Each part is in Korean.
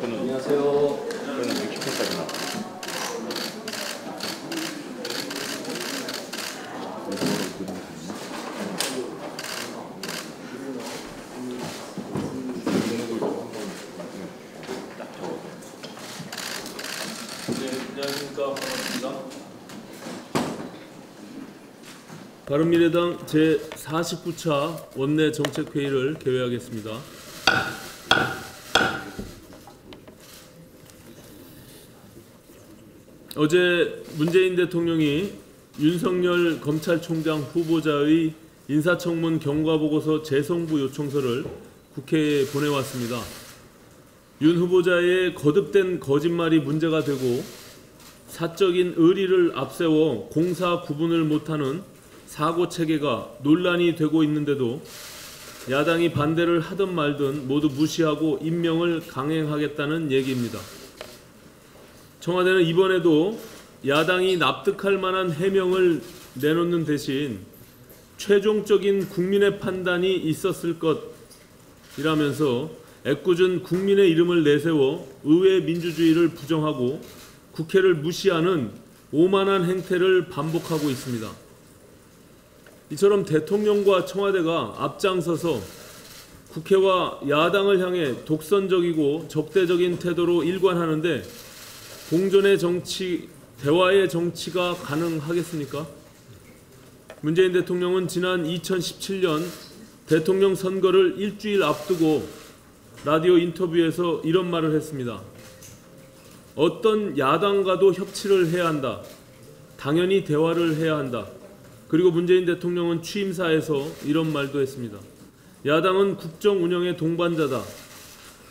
안녕하세요. 그거는 60회까지 나와. 안녕하십니까. 반갑습니다. 바른미래당 제49차 원내 정책회의를 개회하겠습니다. 어제 문재인 대통령이 윤석열 검찰총장 후보자의 인사청문 경과보고서 재송부 요청서를 국회에 보내왔습니다. 윤 후보자의 거듭된 거짓말이 문제가 되고 사적인 의리를 앞세워 공사 구분을 못하는 사고체계가 논란이 되고 있는데도 야당이 반대를 하든 말든 모두 무시하고 임명을 강행하겠다는 얘기입니다. 청와대는 이번에도 야당이 납득할 만한 해명을 내놓는 대신 최종적인 국민의 판단이 있었을 것이라면서 애꿎은 국민의 이름을 내세워 의회 민주주의를 부정하고 국회를 무시하는 오만한 행태를 반복하고 있습니다. 이처럼 대통령과 청와대가 앞장서서 국회와 야당을 향해 독선적이고 적대적인 태도로 일관하는데 공존의 정치, 대화의 정치가 가능하겠습니까? 문재인 대통령은 지난 2017년 대통령 선거를 일주일 앞두고 라디오 인터뷰에서 이런 말을 했습니다. 어떤 야당과도 협치를 해야 한다. 당연히 대화를 해야 한다. 그리고 문재인 대통령은 취임사에서 이런 말도 했습니다. 야당은 국정 운영의 동반자다.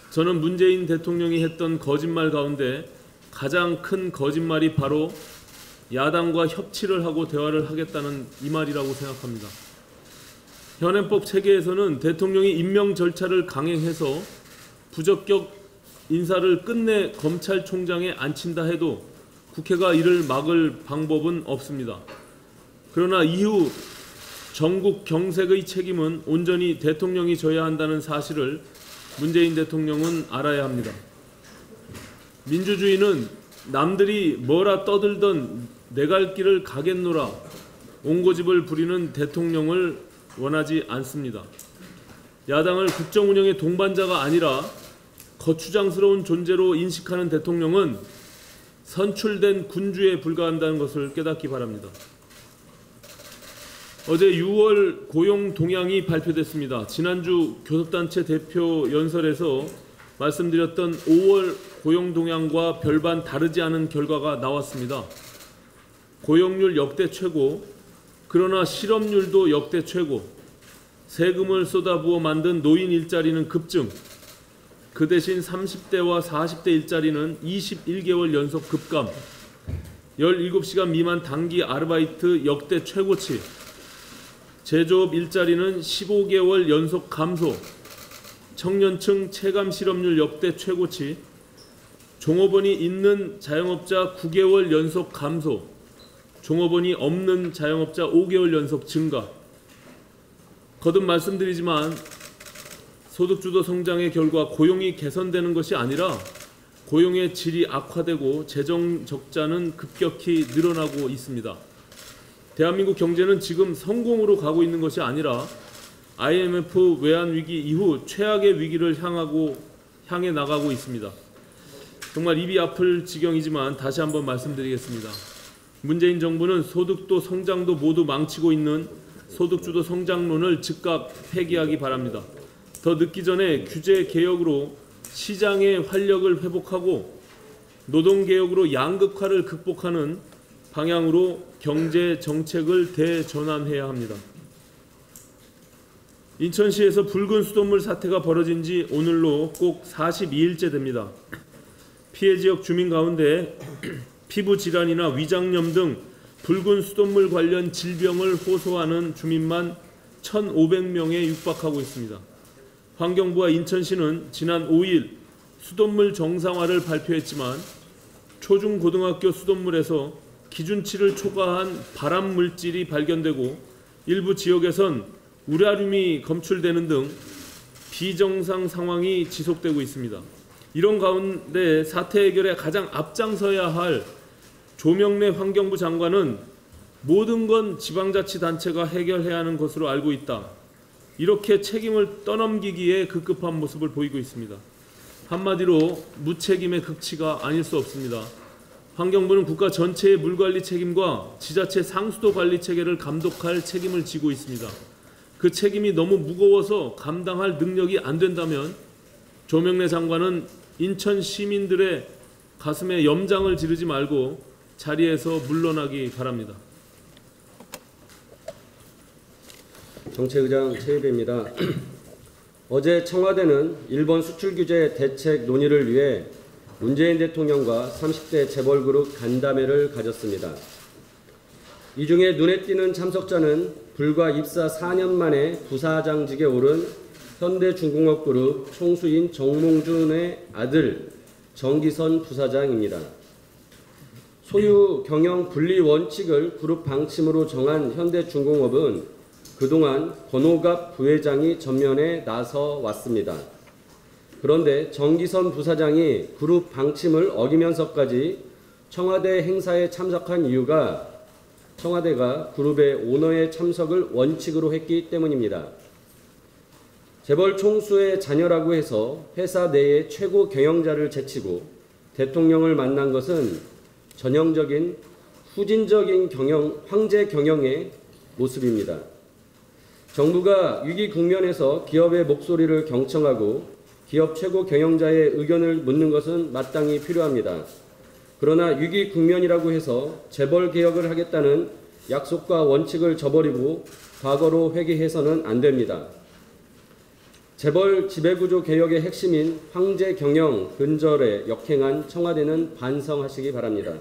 저는 문재인 대통령이 했던 거짓말 가운데 가장 큰 거짓말이 바로 야당과 협치를 하고 대화를 하겠다는 이 말이라고 생각합니다. 현행법 체계에서는 대통령이 임명 절차를 강행해서 부적격 인사를 끝내 검찰총장에 앉힌다 해도 국회가 이를 막을 방법은 없습니다. 그러나 이후 전국 경색의 책임은 온전히 대통령이 져야 한다는 사실을 문재인 대통령은 알아야 합니다. 민주주의는 남들이 뭐라 떠들던 내 갈 길을 가겠노라 옹고집을 부리는 대통령을 원하지 않습니다. 야당을 국정 운영의 동반자가 아니라 거추장스러운 존재로 인식하는 대통령은 선출된 군주에 불과한다는 것을 깨닫기 바랍니다. 어제 6월 고용 동향이 발표됐습니다. 지난주 교섭단체 대표 연설에서 말씀드렸던 5월 고용 동향과 별반 다르지 않은 결과가 나왔습니다. 고용률 역대 최고, 그러나 실업률도 역대 최고, 세금을 쏟아부어 만든 노인 일자리는 급증, 그 대신 30대와 40대 일자리는 21개월 연속 급감, 17시간 미만 단기 아르바이트 역대 최고치, 제조업 일자리는 15개월 연속 감소, 청년층 체감 실업률 역대 최고치, 종업원이 있는 자영업자 9개월 연속 감소, 종업원이 없는 자영업자 5개월 연속 증가. 거듭 말씀드리지만 소득주도 성장의 결과 고용이 개선되는 것이 아니라 고용의 질이 악화되고 재정 적자는 급격히 늘어나고 있습니다. 대한민국 경제는 지금 성공으로 가고 있는 것이 아니라 IMF 외환위기 이후 최악의 위기를 향해 나가고 있습니다. 정말 입이 아플 지경이지만 다시 한번 말씀드리겠습니다. 문재인 정부는 소득도 성장도 모두 망치고 있는 소득주도 성장론을 즉각 폐기하기 바랍니다. 더 늦기 전에 규제 개혁으로 시장의 활력을 회복하고 노동개혁으로 양극화를 극복하는 방향으로 경제 정책을 대전환해야 합니다. 인천시에서 붉은 수돗물 사태가 벌어진 지 오늘로 꼭 42일째 됩니다. 피해 지역 주민 가운데 피부 질환이나 위장염 등 붉은 수돗물 관련 질병을 호소하는 주민만 1,500명에 육박하고 있습니다. 환경부와 인천시는 지난 5일 수돗물 정상화를 발표했지만 초중고등학교 수돗물에서 기준치를 초과한 발암물질이 발견되고 일부 지역에선 우라륨이 검출되는 등 비정상 상황이 지속되고 있습니다. 이런 가운데 사태 해결에 가장 앞장서야 할 조명래 환경부 장관은 모든 건 지방자치단체가 해결해야 하는 것으로 알고 있다. 이렇게 책임을 떠넘기기에 급급한 모습을 보이고 있습니다. 한마디로 무책임의 극치가 아닐 수 없습니다. 환경부는 국가 전체의 물관리 책임과 지자체 상수도 관리 체계를 감독할 책임을 지고 있습니다. 그 책임이 너무 무거워서 감당할 능력이 안 된다면 조명래 장관은 인천 시민들의 가슴에 염장을 지르지 말고 자리에서 물러나기 바랍니다. 정책의장 최희배입니다. 어제 청와대는 일본 수출 규제 대책 논의를 위해 문재인 대통령과 30대 재벌그룹 간담회를 가졌습니다. 이 중에 눈에 띄는 참석자는 불과 입사 4년 만에 부사장직에 오른 현대중공업그룹 총수인 정몽준의 아들 정기선 부사장입니다. 소유 경영 분리 원칙을 그룹 방침으로 정한 현대중공업은 그동안 권오갑 부회장이 전면에 나서 왔습니다. 그런데 정기선 부사장이 그룹 방침을 어기면서까지 청와대 행사에 참석한 이유가 청와대가 그룹의 오너의 참석을 원칙으로 했기 때문입니다. 재벌 총수의 자녀라고 해서 회사 내의 최고 경영자를 제치고 대통령을 만난 것은 전형적인 후진적인 황제 경영의 모습입니다. 정부가 위기 국면에서 기업의 목소리를 경청하고 기업 최고 경영자의 의견을 묻는 것은 마땅히 필요합니다. 그러나 위기 국면이라고 해서 재벌 개혁을 하겠다는 약속과 원칙을 저버리고 과거로 회귀해서는 안 됩니다. 재벌 지배구조 개혁의 핵심인 황제 경영 근절에 역행한 청와대는 반성하시기 바랍니다.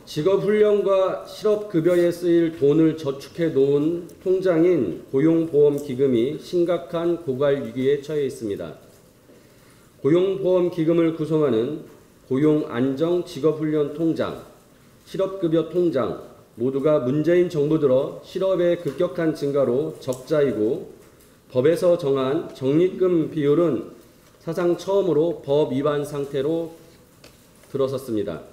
직업훈련과 실업급여에 쓰일 돈을 저축해 놓은 통장인 고용보험기금이 심각한 고갈 위기에 처해 있습니다. 고용보험기금을 구성하는 고용안정직업훈련통장, 실업급여통장 모두가 문재인 정부 들어 실업의 급격한 증가로 적자이고 법에서 정한 적립금 비율은 사상 처음으로 법 위반 상태로 들어섰습니다.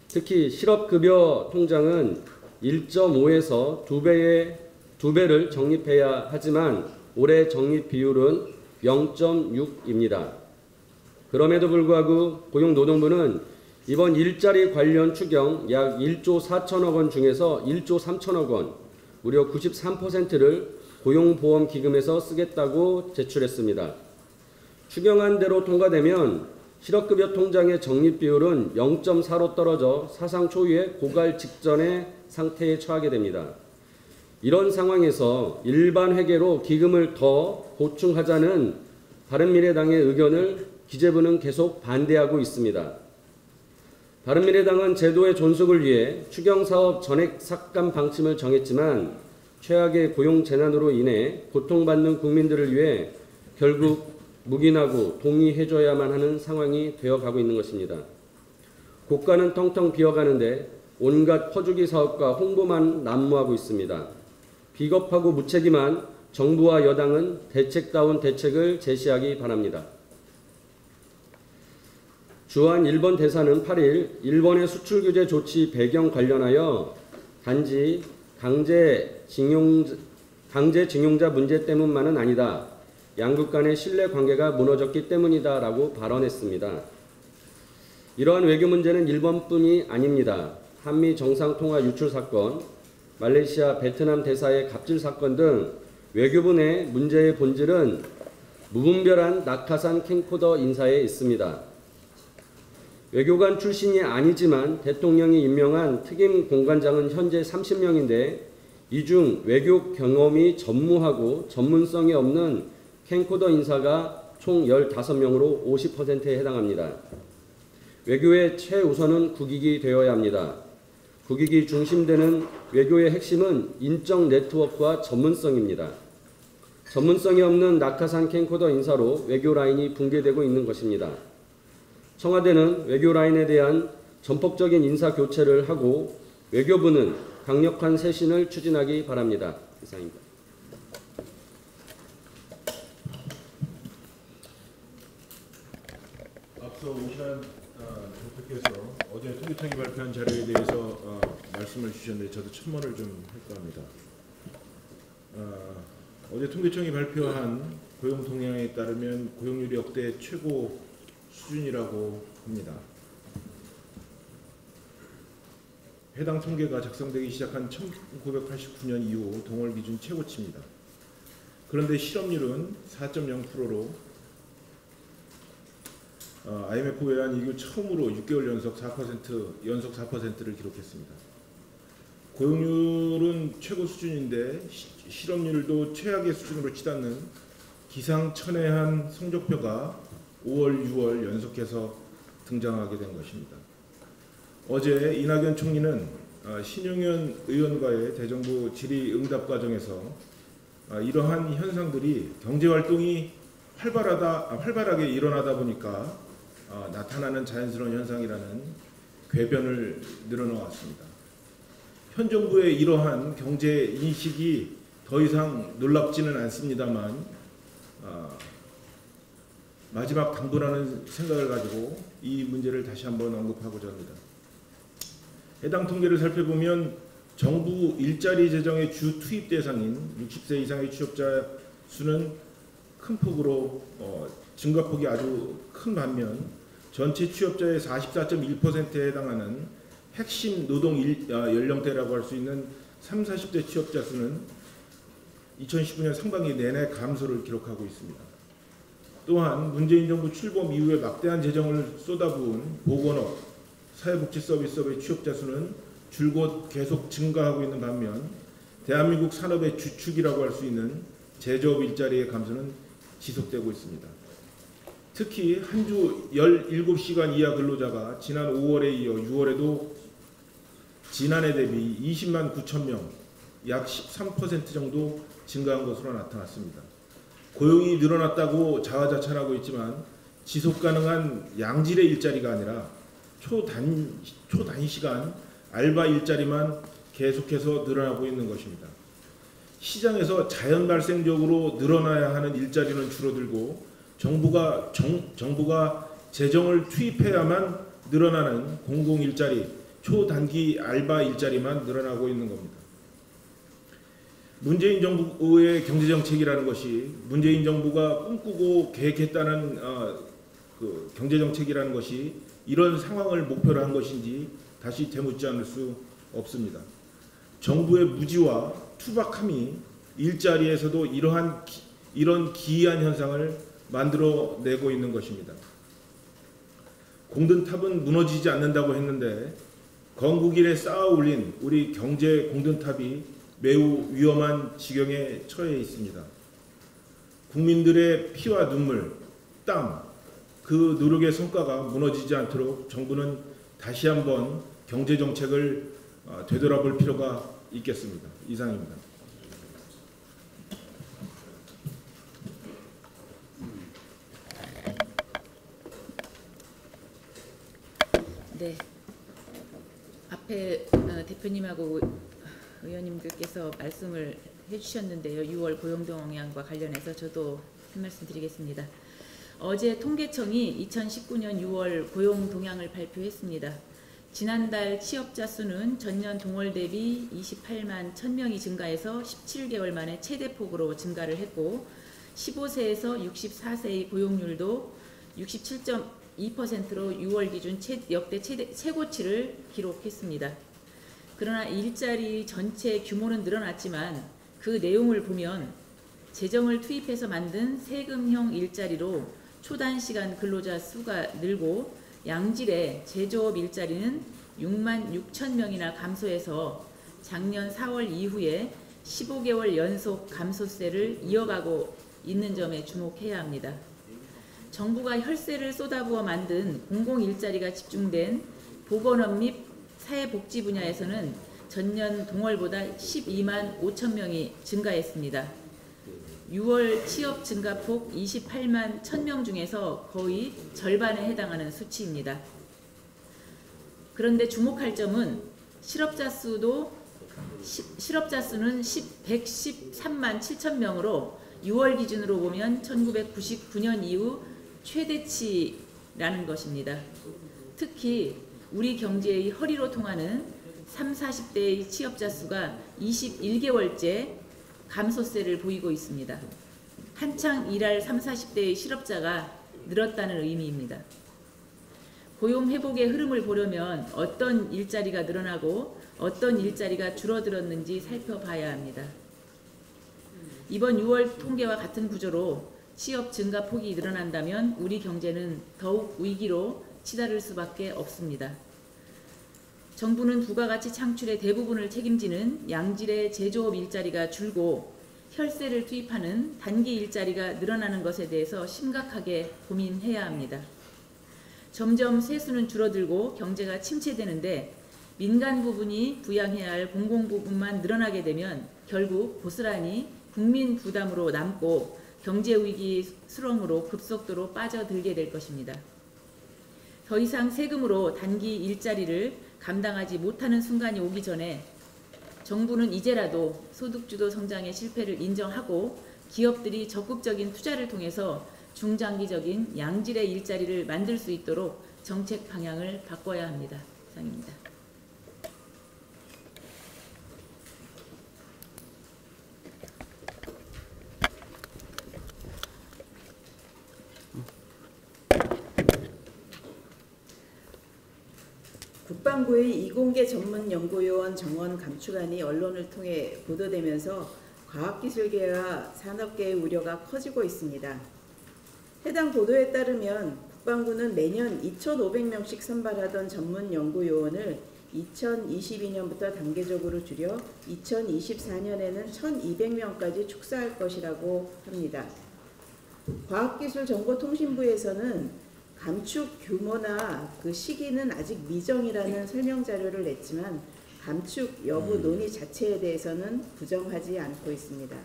특히 실업급여 통장은 1.5에서 2배를 적립해야 하지만 올해 적립 비율은 0.6입니다. 그럼에도 불구하고 고용노동부는 이번 일자리 관련 추경 약 1조 4천억 원 중에서 1조 3천억 원, 무려 93%를 고용보험기금에서 쓰겠다고 제출했습니다. 추경안 대로 통과되면 실업급여 통장의 적립 비율은 0.4로 떨어져 사상 초유의 고갈 직전의 상태에 처하게 됩니다. 이런 상황에서 일반 회계로 기금을 더 보충하자는 바른미래당의 의견을 기재부는 계속 반대하고 있습니다. 바른미래당은 제도의 존속을 위해 추경사업 전액 삭감 방침을 정했지만 최악의 고용재난으로 인해 고통받는 국민들을 위해 결국 묵인하고 동의해줘야만 하는 상황이 되어가고 있는 것입니다. 고가는 텅텅 비어가는데 온갖 퍼주기 사업과 홍보만 난무하고 있습니다. 비겁하고 무책임한 정부와 여당은 대책다운 대책을 제시하기 바랍니다. 주한 일본 대사는 8일 일본의 수출규제 조치 배경 관련하여 단지 강제징용자 문제 때문만은 아니다. 양국 간의 신뢰 관계가 무너졌기 때문이다 라고 발언했습니다. 이러한 외교 문제는 일본뿐이 아닙니다. 한미 정상통화 유출 사건, 말레이시아 베트남 대사의 갑질 사건 등 외교부 내 문제의 본질은 무분별한 낙하산 캠코더 인사에 있습니다. 외교관 출신이 아니지만 대통령이 임명한 특임 공관장은 현재 30명인데 이 중 외교 경험이 전무하고 전문성이 없는 캠코더 인사가 총 15명으로 50%에 해당합니다. 외교의 최우선은 국익이 되어야 합니다. 국익이 중심되는 외교의 핵심은 인적 네트워크와 전문성입니다. 전문성이 없는 낙하산 캠코더 인사로 외교 라인이 붕괴되고 있는 것입니다. 청와대는 외교 라인에 대한 전폭적인 인사 교체를 하고 외교부는 강력한 쇄신을 추진하기 바랍니다. 이상입니다. 앞서 오신한 대표께서 어제 통계청이 발표한 자료에 대해서 말씀을 주셨는데 저도 첨언을 좀 할까 합니다. 어제 통계청이 발표한 고용 동향에 따르면 고용률이 역대 최고 수준이라고 합니다. 해당 통계가 작성되기 시작한 1989년 이후 동월 기준 최고치입니다. 그런데 실업률은 4.0%로 IMF 외환 이후 처음으로 6개월 연속 4%를 기록했습니다. 고용률은 최고 수준인데 실업률도 최악의 수준으로 치닫는 기상천외한 성적표가 5월, 6월 연속해서 등장하게 된 것입니다. 어제 이낙연 총리는 신용현 의원과의 대정부 질의응답 과정에서 이러한 현상들이 경제활동이 활발하게 일어나다 보니까 나타나는 자연스러운 현상이라는 궤변을 늘어놓았습니다. 현 정부의 이러한 경제 인식이 더 이상 놀랍지는 않습니다만 마지막 당부라는 생각을 가지고 이 문제를 다시 한번 언급하고자 합니다. 해당 통계를 살펴보면 정부 일자리 재정의 주 투입 대상인 60세 이상의 취업자 수는 큰 폭으로 증가폭이 아주 큰 반면 전체 취업자의 44.1%에 해당하는 핵심 노동 연령대라고 할 수 있는 30, 40대 취업자 수는 2019년 상반기 내내 감소를 기록하고 있습니다. 또한 문재인 정부 출범 이후에 막대한 재정을 쏟아부은 보건업, 사회복지 서비스업의 취업자 수는 줄곧 계속 증가하고 있는 반면 대한민국 산업의 주축이라고 할 수 있는 제조업 일자리의 감소는 지속되고 있습니다. 특히 한 주 17시간 이하 근로자가 지난 5월에 이어 6월에도 지난해 대비 20만 9천 명, 약 13% 정도 증가한 것으로 나타났습니다. 고용이 늘어났다고 자화자찬하고 있지만 지속가능한 양질의 일자리가 아니라 초단시간 알바 일자리만 계속해서 늘어나고 있는 것입니다. 시장에서 자연 발생적으로 늘어나야 하는 일자리는 줄어들고 정부가 재정을 투입해야만 늘어나는 공공일자리, 초단기 알바 일자리만 늘어나고 있는 겁니다. 문재인 정부의 경제정책이라는 것이 문재인 정부가 꿈꾸고 계획했다는 그 경제정책이라는 것이 이런 상황을 목표로 한 것인지 다시 되묻지 않을 수 없습니다. 정부의 무지와 투박함이 일자리에서도 이런 기이한 현상을 만들어내고 있는 것입니다. 공든탑은 무너지지 않는다고 했는데 건국일에 쌓아 올린 우리 경제 공든탑이 매우 위험한 지경에 처해 있습니다. 국민들의 피와 눈물, 땀, 그 노력의 성과가 무너지지 않도록 정부는 다시 한번 경제정책을 되돌아볼 필요가 있겠습니다. 이상입니다. 네, 앞에 대표님하고 의원님들께서 말씀을 해주셨는데요. 6월 고용동향과 관련해서 저도 한 말씀 드리겠습니다. 어제 통계청이 2019년 6월 고용동향을 발표했습니다. 지난달 취업자 수는 전년 동월 대비 28만 1000명이 증가해서 17개월 만에 최대폭으로 증가를 했고 15세에서 64세의 고용률도 67.2%로 6월 기준 역대 최고치를 기록했습니다. 그러나 일자리 전체 규모는 늘어났지만 그 내용을 보면 재정을 투입해서 만든 세금형 일자리로 초단시간 근로자 수가 늘고 양질의 제조업 일자리는 6만 6천 명이나 감소해서 작년 4월 이후에 15개월 연속 감소세를 이어가고 있는 점에 주목해야 합니다. 정부가 혈세를 쏟아부어 만든 공공일자리가 집중된 보건업 및 사회복지 분야에서는 전년 동월보다 12만 5천 명이 증가했습니다. 6월 취업 증가폭 28만 1000명 중에서 거의 절반에 해당하는 수치입니다. 그런데 주목할 점은 실업자 수는 113만 7천 명으로 6월 기준으로 보면 1999년 이후 최대치 라는 것입니다. 특히 우리 경제의 허리로 통하는 30, 40대의 취업자 수가 21개월째 감소세를 보이고 있습니다. 한창 일할 30, 40대의 실업자가 늘었다는 의미입니다. 고용 회복의 흐름을 보려면 어떤 일자리가 늘어나고 어떤 일자리가 줄어들었는지 살펴봐야 합니다. 이번 6월 통계와 같은 구조로 취업 증가 폭이 늘어난다면 우리 경제는 더욱 위기로 치달을 수밖에 없습니다. 정부는 부가가치 창출의 대부분을 책임지는 양질의 제조업 일자리가 줄고 혈세를 투입하는 단기 일자리가 늘어나는 것에 대해서 심각하게 고민해야 합니다. 점점 세수는 줄어들고 경제가 침체되는데 민간 부분이 부양해야 할 공공 부분만 늘어나게 되면 결국 고스란히 국민 부담으로 남고 경제 위기 수렁으로 급속도로 빠져들게 될 것입니다. 더 이상 세금으로 단기 일자리를 감당하지 못하는 순간이 오기 전에 정부는 이제라도 소득주도 성장의 실패를 인정하고 기업들이 적극적인 투자를 통해서 중장기적인 양질의 일자리를 만들 수 있도록 정책 방향을 바꿔야 합니다. 이상입니다. 국방부의 이공계 전문 연구요원 정원 감축안이 언론을 통해 보도되면서 과학기술계와 산업계의 우려가 커지고 있습니다. 해당 보도에 따르면 국방부는 매년 2,500명씩 선발하던 전문 연구요원을 2022년부터 단계적으로 줄여 2024년에는 1,200명까지 축소할 것이라고 합니다. 과학기술정보통신부에서는 감축 규모나 그 시기는 아직 미정이라는 설명 자료를 냈지만 감축 여부 논의 자체에 대해서는 부정하지 않고 있습니다.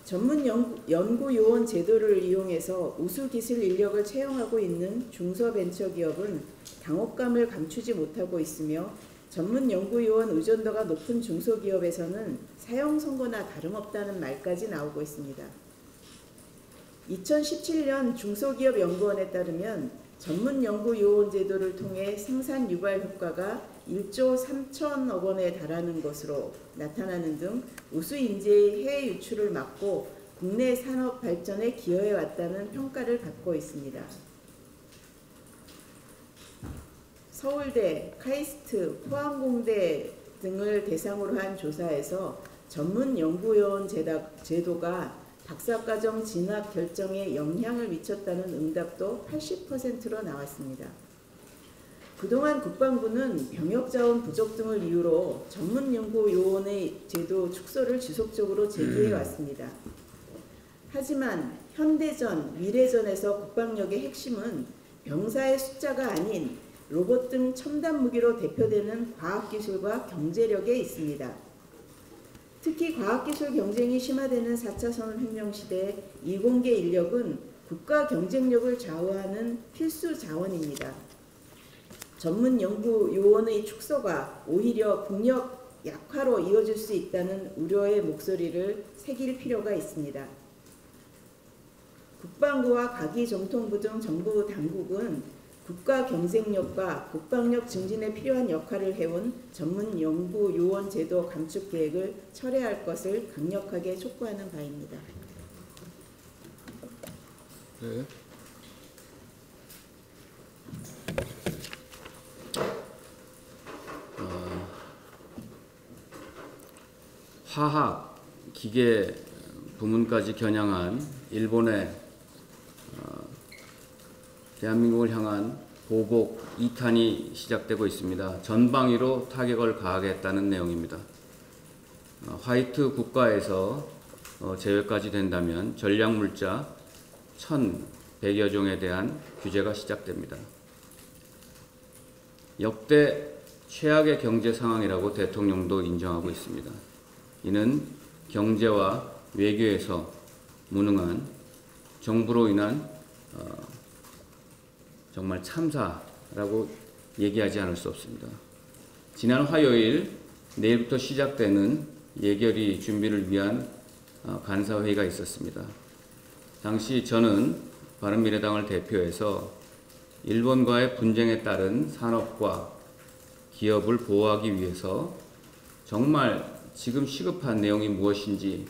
전문 연구요원 제도를 이용해서 우수기술 인력을 채용하고 있는 중소벤처기업은 당혹감을 감추지 못하고 있으며 전문 연구요원 의존도가 높은 중소기업에서는 사형 선고나 다름없다는 말까지 나오고 있습니다. 2017년 중소기업연구원에 따르면 전문연구요원 제도를 통해 생산 유발 효과가 1조 3천억 원에 달하는 것으로 나타나는 등 우수 인재의 해외 유출을 막고 국내 산업 발전에 기여해 왔다는 평가를 받고 있습니다. 서울대, 카이스트, 포항공대 등을 대상으로 한 조사에서 전문연구요원 제도가 박사과정 진학 결정에 영향을 미쳤다는 응답도 80%로 나왔습니다. 그동안 국방부는 병역자원 부족 등을 이유로 전문연구요원의 제도 축소를 지속적으로 제기해왔습니다. 하지만 현대전, 미래전에서 국방력의 핵심은 병사의 숫자가 아닌 로봇 등 첨단 무기로 대표되는 과학기술과 경제력에 있습니다. 특히 과학기술 경쟁이 심화되는 4차 산업혁명 시대 이공계 인력은 국가 경쟁력을 좌우하는 필수 자원입니다. 전문 연구 요원의 축소가 오히려 국력 약화로 이어질 수 있다는 우려의 목소리를 새길 필요가 있습니다. 국방부와 과기정통부 등 정부 당국은 국가 경쟁력과 국방력 증진에 필요한 역할을 해온 전문 연구 요원 제도 감축 계획을 철회할 것을 강력하게 촉구하는 바입니다. 네. 화학, 기계 부문까지 겨냥한 일본의 대한민국을 향한 보복 2탄이 시작되고 있습니다. 전방위로 타격을 가하겠다는 내용입니다. 화이트 국가에서 제외까지 된다면 전략물자 1,100여 종에 대한 규제가 시작됩니다. 역대 최악의 경제 상황이라고 대통령도 인정하고 있습니다. 이는 경제와 외교에서 무능한 정부로 인한 정말 참사라고 얘기하지 않을 수 없습니다. 지난 화요일 내일부터 시작되는 예결위 준비를 위한 간사회의가 있었습니다. 당시 저는 바른미래당을 대표해서 일본과의 분쟁에 따른 산업과 기업을 보호하기 위해서 정말 지금 시급한 내용이 무엇인지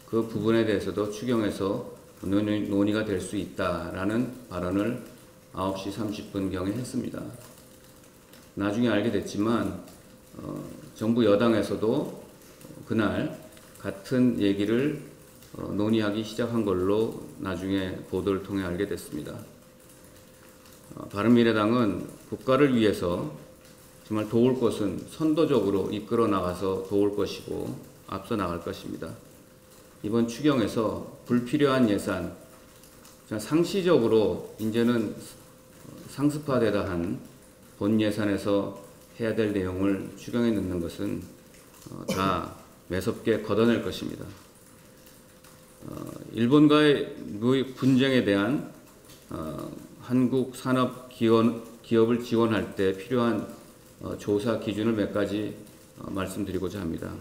그 부분에 대해서도 추경에서 논의가 될 수 있다라는 발언을 9시 30분경에 했습니다. 나중에 알게 됐지만 정부 여당에서도 그날 같은 얘기를 논의하기 시작한 걸로 나중에 보도를 통해 알게 됐습니다. 바른미래당은 국가를 위해서 정말 도울 것은 선도적으로 이끌어 나가서 도울 것이고 앞서 나갈 것입니다. 이번 추경에서 불필요한 예산, 상시적으로 이제는 상습화되다 한 본 예산에서 해야 될 내용을 추경에 넣는 것은 다 매섭게 걷어낼 것입니다. 일본과의 분쟁에 대한 한국 산업 기업을 지원할 때 필요한 조사 기준을 몇 가지 말씀드리고자 합니다.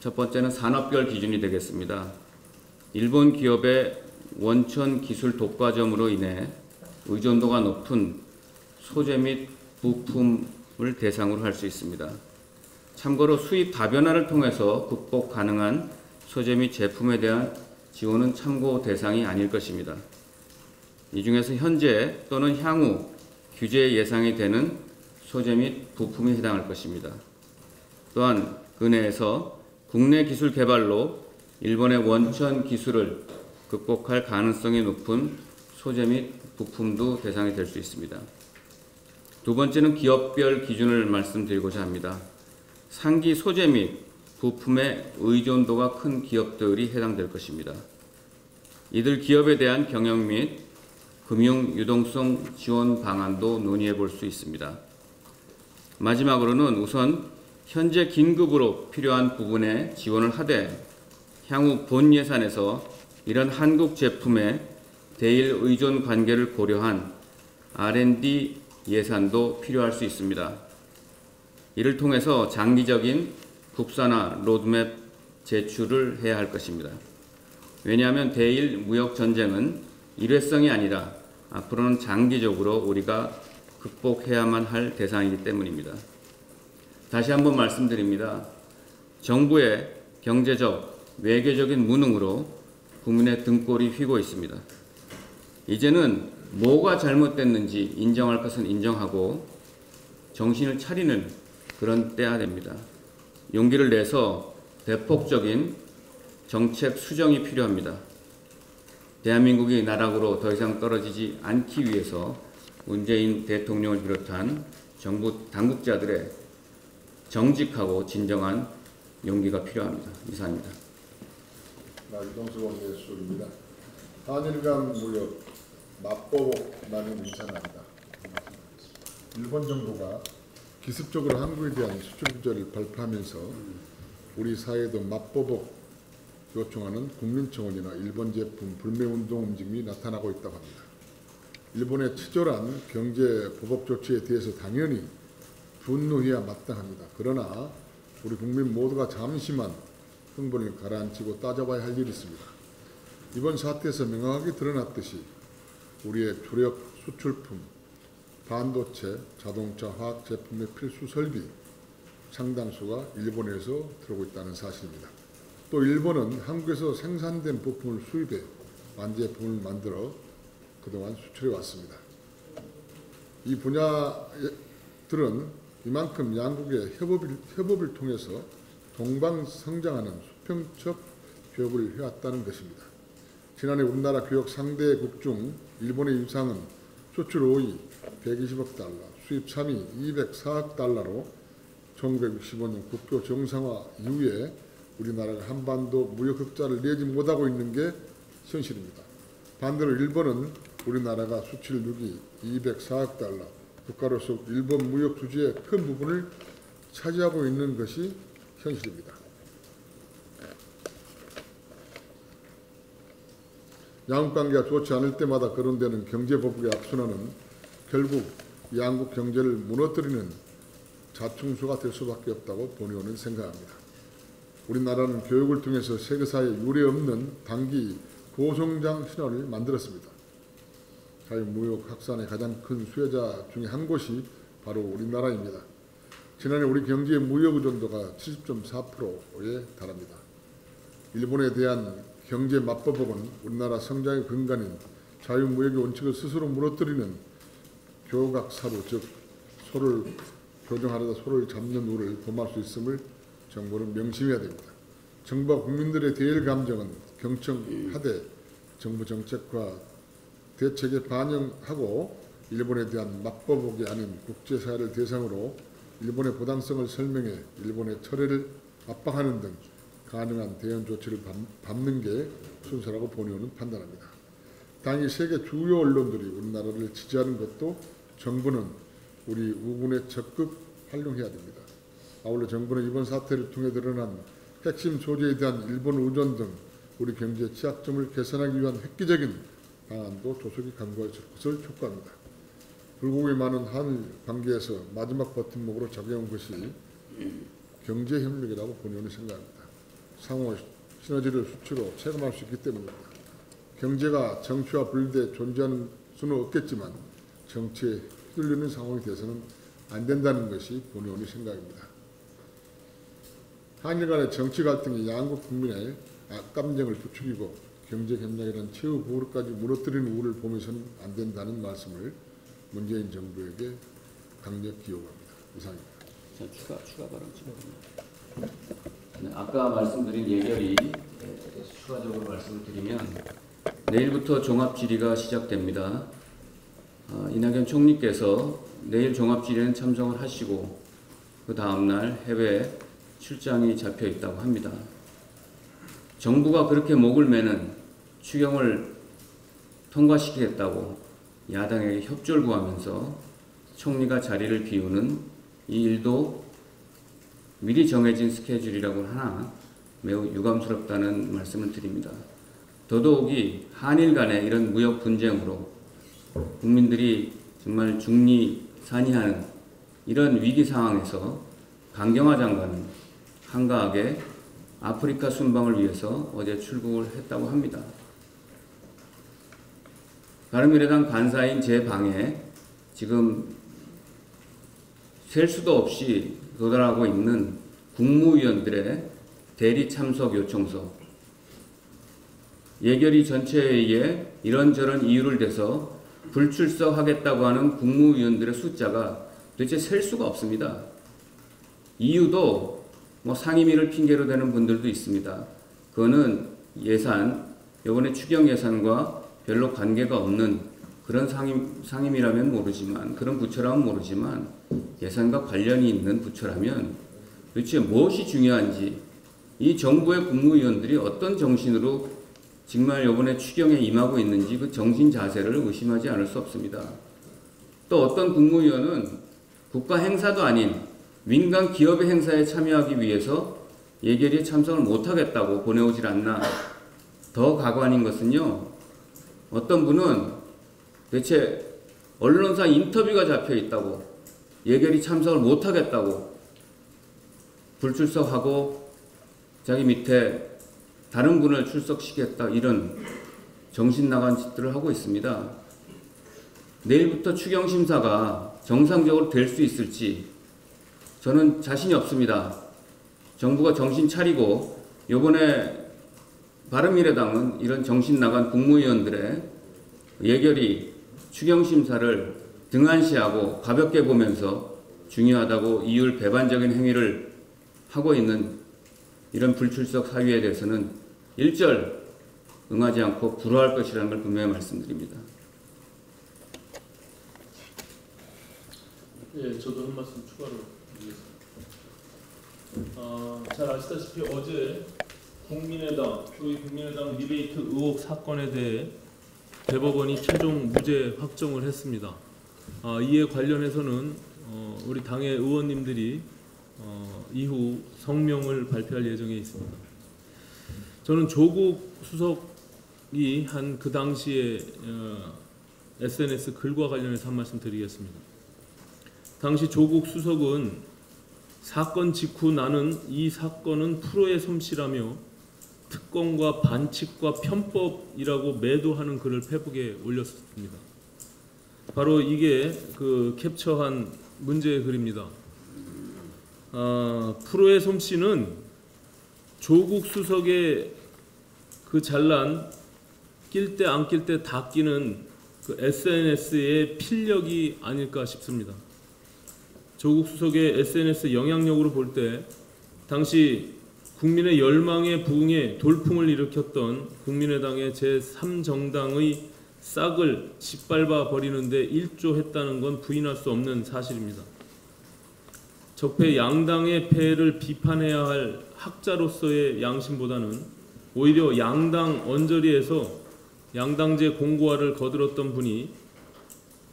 첫 번째는 산업별 기준이 되겠습니다. 일본 기업의 원천 기술 독과점으로 인해 의존도가 높은 소재 및 부품을 대상으로 할 수 있습니다. 참고로 수입 다변화를 통해서 극복 가능한 소재 및 제품에 대한 지원은 참고 대상이 아닐 것입니다. 이 중에서 현재 또는 향후 규제 예상이 되는 소재 및 부품이 해당할 것입니다. 또한 그 내에서 국내 기술 개발로 일본의 원천 기술을 극복할 가능성이 높은 소재 및 부품도 대상이 될 수 있습니다. 두 번째는 기업별 기준을 말씀드리고자 합니다. 상기 소재 및 부품의 의존도가 큰 기업들이 해당될 것입니다. 이들 기업에 대한 경영 및 금융 유동성 지원 방안도 논의해 볼 수 있습니다. 마지막으로는 우선 현재 긴급으로 필요한 부분에 지원을 하되 향후 본 예산에서 이런 한국 제품의 대일 의존 관계를 고려한 R&D 예산도 필요할 수 있습니다. 이를 통해서 장기적인 국산화 로드맵 제출을 해야 할 것입니다. 왜냐하면 대일 무역 전쟁은 일회성이 아니라 앞으로는 장기적으로 우리가 극복해야만 할 대상이기 때문입니다. 다시 한번 말씀드립니다. 정부의 경제적, 외교적인 무능으로 국민의 등골이 휘고 있습니다. 이제는 뭐가 잘못됐는지 인정할 것은 인정하고 정신을 차리는 그런 때가 됩니다. 용기를 내서 대폭적인 정책 수정이 필요합니다. 대한민국이 나락으로 더 이상 떨어지지 않기 위해서 문재인 대통령을 비롯한 정부 당국자들의 정직하고 진정한 용기가 필요합니다. 이상입니다. 이동수 원내수입니다. 한일 간 무역 맞보복만은 인산합니다. 일본 정부가 기습적으로 한국에 대한 수출 규제를 발표하면서 우리 사회에도 맞보복 요청하는 국민청원이나 일본 제품 불매운동 움직임이 나타나고 있다고 합니다. 일본의 치졸한 경제 보복 조치에 대해서 당연히 분노해야 마땅합니다. 그러나 우리 국민 모두가 잠시만 흥분을 가라앉히고 따져봐야 할 일이 있습니다. 이번 사태에서 명확하게 드러났듯이 우리의 주력 수출품, 반도체, 자동차, 화학 제품의 필수 설비 상당수가 일본에서 들어오고 있다는 사실입니다. 또 일본은 한국에서 생산된 부품을 수입해 완제품을 만들어 그동안 수출해 왔습니다. 이 분야들은 이만큼 양국의 협업을 통해서 동방성장하는 수평적 교역을 해왔다는 것입니다. 지난해 우리나라 교역 상대국 중 일본의 유상은 수출 5위 120억 달러, 수입 3위 204억 달러로 1965년 국교 정상화 이후에 우리나라가 한반도 무역 흑자를 내지 못하고 있는 게 현실입니다. 반대로 일본은 우리나라가 수출 6위 204억 달러, 국가로서 일본 무역 주지의 큰 부분을 차지하고 있는 것이 현실입니다. 양국 관계가 좋지 않을 때마다 거론되는 경제보복의 악순환은 결국 양국 경제를 무너뜨리는 자충수가 될 수밖에 없다고 본의원은 생각합니다. 우리나라는 교육을 통해서 세계사에 유례없는 단기 고성장 신화를 만들었습니다. 자유무역 확산의 가장 큰 수혜자 중에 한 곳이 바로 우리나라입니다. 지난해 우리 경제의 무역 의존도가 70.4%에 달합니다. 일본에 대한 경제 맞바복은 우리나라 성장의 근간인 자유무역의 원칙을 스스로 무너뜨리는 교각사루, 즉 소를 교정하려다 소를 잡는 우를 범할 수 있음을 정부는 명심해야 됩니다. 정부와 국민들의 대일 감정은 경청하되 정부 정책과 대책에 반영하고 일본에 대한 맞바복이 아닌 국제사회를 대상으로 일본의 부당성을 설명해 일본의 철회를 압박하는 등 가능한 대응 조치를 밟는 게 순서라고 본의원은 판단합니다. 당시 세계 주요 언론들이 우리나라를 지지하는 것도 정부는 우리 우군에 적극 활용해야 됩니다. 아울러 정부는 이번 사태를 통해 드러난 핵심 소재에 대한 일본 의존 등 우리 경제 취약점을 개선하기 위한 획기적인 방안도 조속히 강구할 것을 촉구합니다. 불고기 많은 한일 관계에서 마지막 버팀목으로 작용한 것이 경제협력이라고 본의원은 생각합니다. 상호 시너지를 수치로 체감할 수 있기 때문입니다. 경제가 정치와 분리돼 존재하는 수는 없겠지만 정치에 휘둘리는 상황이 돼서는 안 된다는 것이 본의원의 생각입니다. 한일 간의 정치 갈등이 양국 국민의 악감정을 부추기고 경제협력이라는 최후 보루까지 무너뜨리는 우를 보면서는 안 된다는 말씀을 문재인 정부에게 강력히 요구합니다. 이상입니다. 추가 발언 네, 아까 말씀드린 예결위 추가적으로 말씀을 드리면 내일부터 종합질의가 시작됩니다. 이낙연 총리께서 내일 종합질의는 참석을 하시고 그 다음날 해외 출장이 잡혀 있다고 합니다. 정부가 그렇게 목을 매는 추경을 통과시키겠다고 야당에게 협조를 구하면서 총리가 자리를 비우는 이 일도 미리 정해진 스케줄이라고 하나 매우 유감스럽다는 말씀을 드립니다. 더더욱이 한일 간의 이런 무역 분쟁으로 국민들이 정말 중리산이하는 이런 위기 상황에서 강경화 장관은 한가하게 아프리카 순방을 위해서 어제 출국을 했다고 합니다. 바른미래당 간사인 제 방에 지금 셀 수도 없이 도달하고 있는 국무위원들의 대리 참석 요청서, 예결위 전체회의에 이런저런 이유를 대서 불출석하겠다고 하는 국무위원들의 숫자가 도대체 셀 수가 없습니다. 이유도 상임위를 핑계로 대는 분들도 있습니다. 그거는 예산, 이번에 추경 예산과 별로 관계가 없는 그런 상임이라면 모르지만, 그런 부처라면 모르지만 예산과 관련이 있는 부처라면 도대체 무엇이 중요한지, 이 정부의 국무위원들이 어떤 정신으로 정말 이번에 추경에 임하고 있는지 그 정신 자세를 의심하지 않을 수 없습니다. 또 어떤 국무위원은 국가 행사도 아닌 민간 기업의 행사에 참여하기 위해서 예결위에 참석을 못하겠다고 보내오질 않나. 더 가관인 것은요, 어떤 분은 대체 언론사 인터뷰가 잡혀 있다고 예결위 참석을 못하겠다고 불출석하고 자기 밑에 다른 분을 출석시켰다, 이런 정신 나간 짓들을 하고 있습니다. 내일부터 추경심사가 정상적으로 될 수 있을지 저는 자신이 없습니다. 정부가 정신 차리고, 요번에 바른미래당은 이런 정신 나간 국무위원들의 예결위 추경심사를 등한시하고 가볍게 보면서 중요하다고 이율 배반적인 행위를 하고 있는 이런 불출석 사유에 대해서는 일절 응하지 않고 불허할 것이라는 걸 분명히 말씀드립니다. 예, 저도 한 말씀 추가로 드리겠습니다. 잘 아시다시피 어제 국민의당 리베이트 의혹 사건에 대해 대법원이 최종 무죄 확정을 했습니다. 이에 관련해서는 우리 당의 의원님들이 이후 성명을 발표할 예정에 있습니다. 저는 조국 수석이 한 그 당시에 SNS 글과 관련해서 한 말씀 드리겠습니다. 당시 조국 수석은 사건 직후 나는 이 사건은 프로의 솜씨라며 특검과 반칙과 편법이라고 매도하는 글을 페북에 올렸습니다. 바로 이게 그 캡처한 문제의 글입니다. 프로의 솜씨는 조국 수석의 그 잘난 낄 때 안 낄 때 다 끼는 그 SNS의 필력이 아닐까 싶습니다. 조국 수석의 SNS 영향력으로 볼 때 당시 국민의 열망에 부응해 돌풍을 일으켰던 국민의당의 제3정당의 싹을 짓밟아 버리는데 일조했다는 건 부인할 수 없는 사실입니다. 적폐 양당의 폐해를 비판해야 할 학자로서의 양심보다는 오히려 양당 언저리에서 양당제 공고화를 거들었던 분이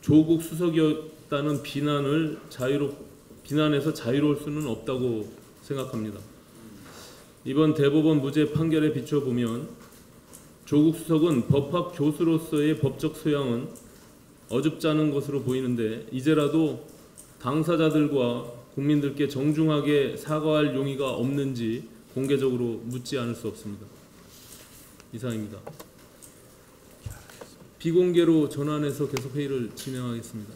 조국 수석이었다는 비난에서 자유로울 수는 없다고 생각합니다. 이번 대법원 무죄 판결에 비춰보면 조국 수석은 법학 교수로서의 법적 소양은 어줍지 않은 것으로 보이는데 이제라도 당사자들과 국민들께 정중하게 사과할 용의가 없는지 공개적으로 묻지 않을 수 없습니다. 이상입니다. 비공개로 전환해서 계속 회의를 진행하겠습니다.